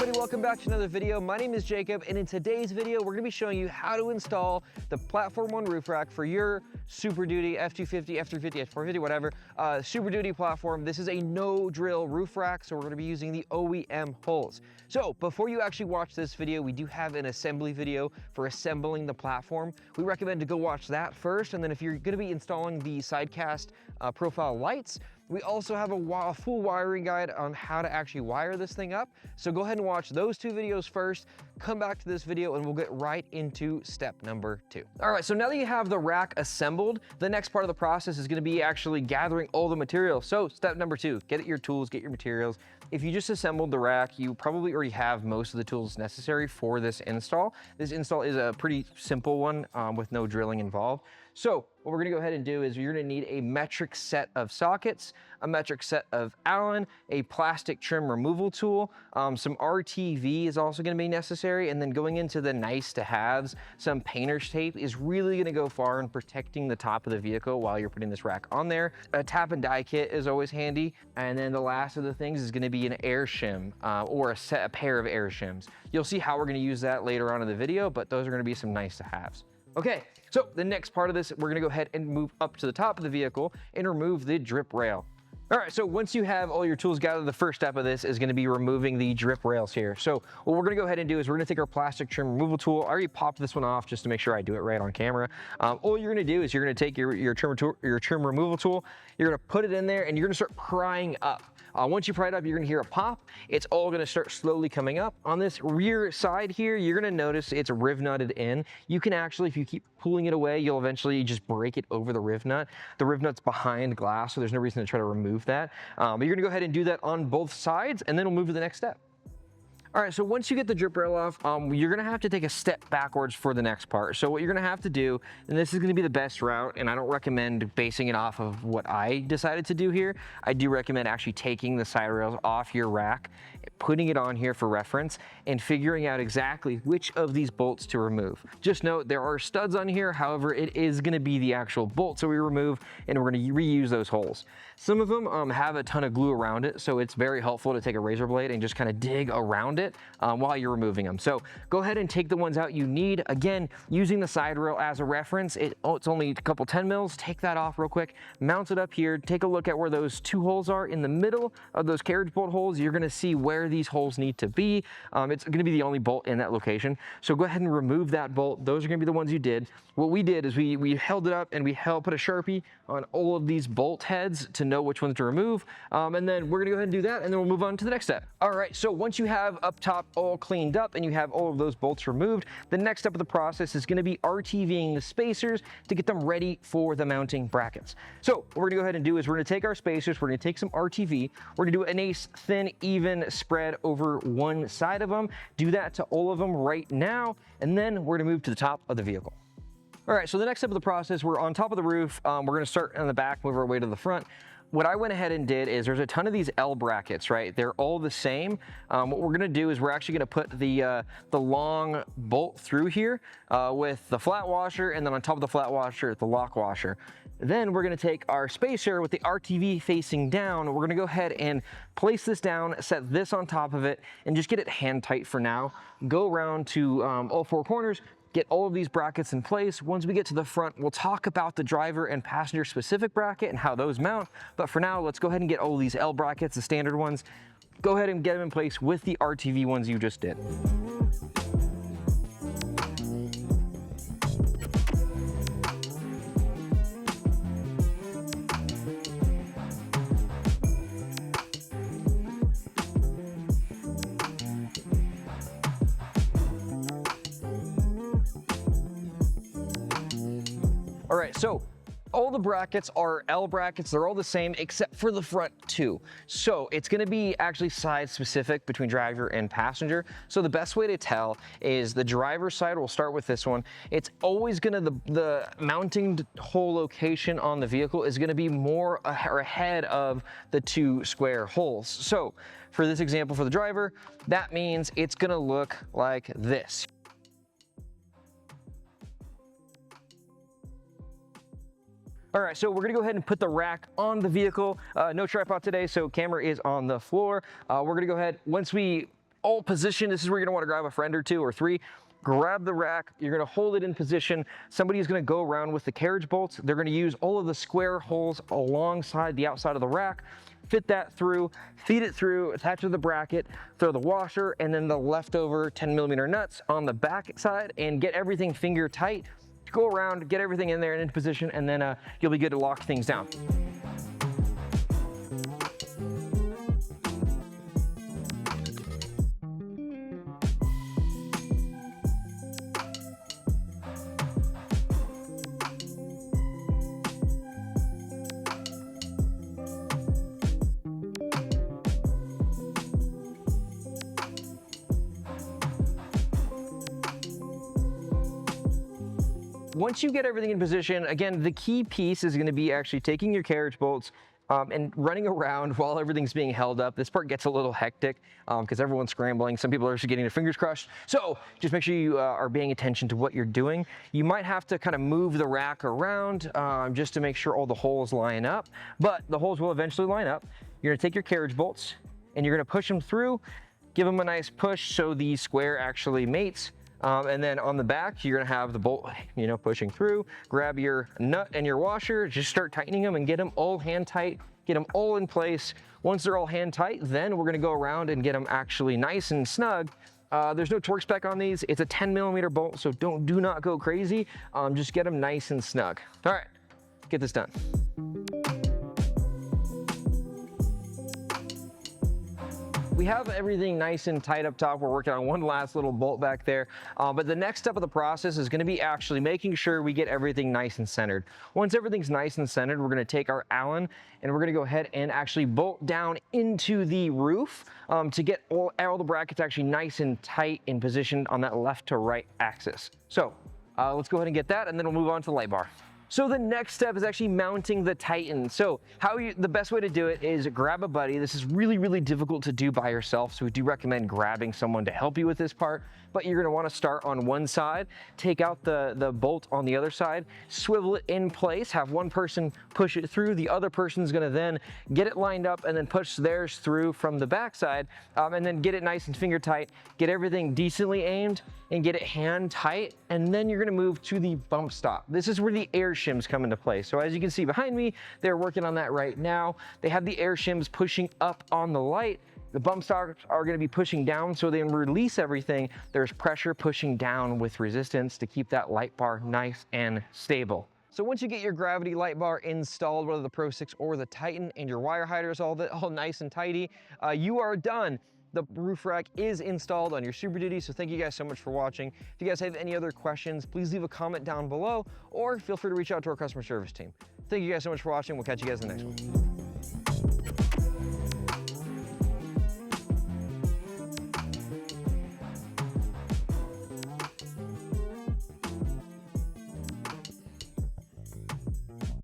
everybody, welcome back to another video. My name is Jacob, and in today's video, we're gonna be showing you how to install the Platform 1 roof rack for your Super Duty F-250, F-350, F-450, whatever, Super Duty platform. This is a no-drill roof rack, so we're gonna be using the OEM holes. So before you actually watch this video, we do have an assembly video for assembling the platform. We recommend to go watch that first, and then if you're gonna be installing the sidecast profile lights, we also have a full wiring guide on how to actually wire this thing up. So go ahead and watch those two videos first, come back to this video, and we'll get right into step number 2. All right, so now that you have the rack assembled, the next part of the process is gonna be actually gathering all the material. So step number 2, get your tools, get your materials. If you just assembled the rack, you probably already have most of the tools necessary for this install. This install is a pretty simple one with no drilling involved. So what we're gonna go ahead and do is you're gonna need a metric set of sockets, a metric set of Allen, a plastic trim removal tool, some RTV is also gonna be necessary, and then going into the nice to haves, some painter's tape is really gonna go far in protecting the top of the vehicle while you're putting this rack on there. A tap and die kit is always handy, and then the last of the things is gonna be an air shim or a pair of air shims. You'll see how we're gonna use that later on in the video, but those are gonna be some nice to haves. Okay, so the next part of this, we're gonna go ahead and move up to the top of the vehicle and remove the drip rail. All right, so once you have all your tools gathered, the first step of this is gonna be removing the drip rails here. So what we're gonna go ahead and do is we're gonna take our plastic trim removal tool. I already popped this one off just to make sure I do it right on camera. All you're gonna do is you're gonna take your trim removal tool, you're gonna put it in there, and you're gonna start prying up. Once you pry it up, you're gonna hear a pop. It's all gonna start slowly coming up. On this rear side here, you're gonna notice it's riv nutted in. You can actually, if you keep pulling it away, you'll eventually just break it over the riv nut. The riv nut's behind glass, so there's no reason to try to remove that. But you're gonna go ahead and do that on both sides, and then we'll move to the next step. All right, so once you get the drip rail off, you're gonna have to take a step backwards for the next part. So what you're gonna have to do, and this is gonna be the best route, and I don't recommend basing it off of what I decided to do here. I do recommend actually taking the side rails off your rack, putting it on here for reference, and figuring out exactly which of these bolts to remove. Just note, there are studs on here, however, it is gonna be the actual bolts that we remove, and we're gonna reuse those holes. Some of them have a ton of glue around it, so it's very helpful to take a razor blade and just kind of dig around it while you're removing them. So go ahead and take the ones out you need. Again, using the side rail as a reference, it's only a couple 10 mils. Take that off real quick, mount it up here, take a look at where those two holes are. In the middle of those carriage bolt holes, you're gonna see where these holes need to be. It's gonna be the only bolt in that location. So go ahead and remove that bolt. Those are gonna be the ones you did. What we did is we held it up and we put a Sharpie on all of these bolt heads to know which ones to remove. And then we're gonna go ahead and do that, and then we'll move on to the next step. All right, so once you have up top all cleaned up and you have all of those bolts removed, the next step of the process is gonna be RTVing the spacers to get them ready for the mounting brackets. So what we're gonna go ahead and do is we're gonna take our spacers, we're gonna take some RTV, we're gonna do a nice thin, even spread over one side of them. Do that to all of them right now, and then we're gonna move to the top of the vehicle. All right, so the next step of the process, we're on top of the roof. We're gonna start on the back, move our way to the front. What I went ahead and did is there's a ton of these L brackets, right? They're all the same. What we're gonna do is we're actually gonna put the long bolt through here with the flat washer, and then on top of the flat washer, the lock washer. Then we're gonna take our spacer with the RTV facing down. We're gonna go ahead and place this down, set this on top of it, and just get it hand tight for now. Go around to all four corners, get all of these brackets in place. Once we get to the front, we'll talk about the driver and passenger specific bracket and how those mount. But for now, let's go ahead and get all these L brackets, the standard ones. Go ahead and get them in place with the RTV ones you just did. All right, so all the brackets are L brackets. They're all the same except for the front two. So it's gonna be actually size specific between driver and passenger. So the best way to tell is the driver's side, we'll start with this one. It's always gonna, the mounting hole location on the vehicle is gonna be more ahead of the two square holes. So for this example for the driver, that means it's gonna look like this. All right, so we're gonna go ahead and put the rack on the vehicle. No tripod today, so camera is on the floor. We're gonna go ahead, once we all positioned. This is where you're gonna wanna grab a friend or two or three. Grab the rack, you're gonna hold it in position. Somebody is gonna go around with the carriage bolts. They're gonna use all of the square holes alongside the outside of the rack, fit that through, feed it through, attach it to the bracket, throw the washer, and then the leftover 10mm nuts on the back side, and get everything finger tight. Go around, get everything in there and into position, and then you'll be good to lock things down. Once you get everything in position, again, the key piece is gonna be actually taking your carriage bolts and running around while everything's being held up. This part gets a little hectic because everyone's scrambling. Some people are actually getting their fingers crushed. So just make sure you are paying attention to what you're doing. You might have to kind of move the rack around just to make sure all the holes line up, but the holes will eventually line up. You're gonna take your carriage bolts and you're gonna push them through, give them a nice push so the square actually mates. And then on the back, you're gonna have the bolt, pushing through. Grab your nut and your washer, just start tightening them and get them all hand tight, get them all in place. Once they're all hand tight, then we're gonna go around and get them actually nice and snug. There's no torque spec on these. It's a 10mm bolt, so do not go crazy. Just get them nice and snug. All right, get this done. We have everything nice and tight up top. We're working on one last little bolt back there. But the next step of the process is gonna be actually making sure we get everything nice and centered. Once everything's nice and centered, we're gonna take our Allen and we're gonna go ahead and actually bolt down into the roof to get all the brackets actually nice and tight and positioned on that left to right axis. So let's go ahead and get that, and then we'll move on to the light bar. So the next step is actually mounting the Titan. So the best way to do it is grab a buddy. This is really, really difficult to do by yourself, so we do recommend grabbing someone to help you with this part. But you're gonna wanna start on one side, take out the bolt on the other side, swivel it in place, have one person push it through, the other person's gonna then get it lined up and then push theirs through from the back side, and then get it nice and finger tight, get everything decently aimed, and get it hand tight, and then you're gonna move to the bump stop. This is where the air shims come into play. So as you can see behind me, they're working on that right now. They have the air shims pushing up on the light. The bump stops are gonna be pushing down, so they release everything. There's pressure pushing down with resistance to keep that light bar nice and stable. So once you get your gravity light bar installed, whether the Pro 6 or the Titan, and your wire hider is all nice and tidy, you are done. The roof rack is installed on your Super Duty, so thank you guys so much for watching. If you guys have any other questions, please leave a comment down below, or feel free to reach out to our customer service team. Thank you guys so much for watching. We'll catch you guys in the next one.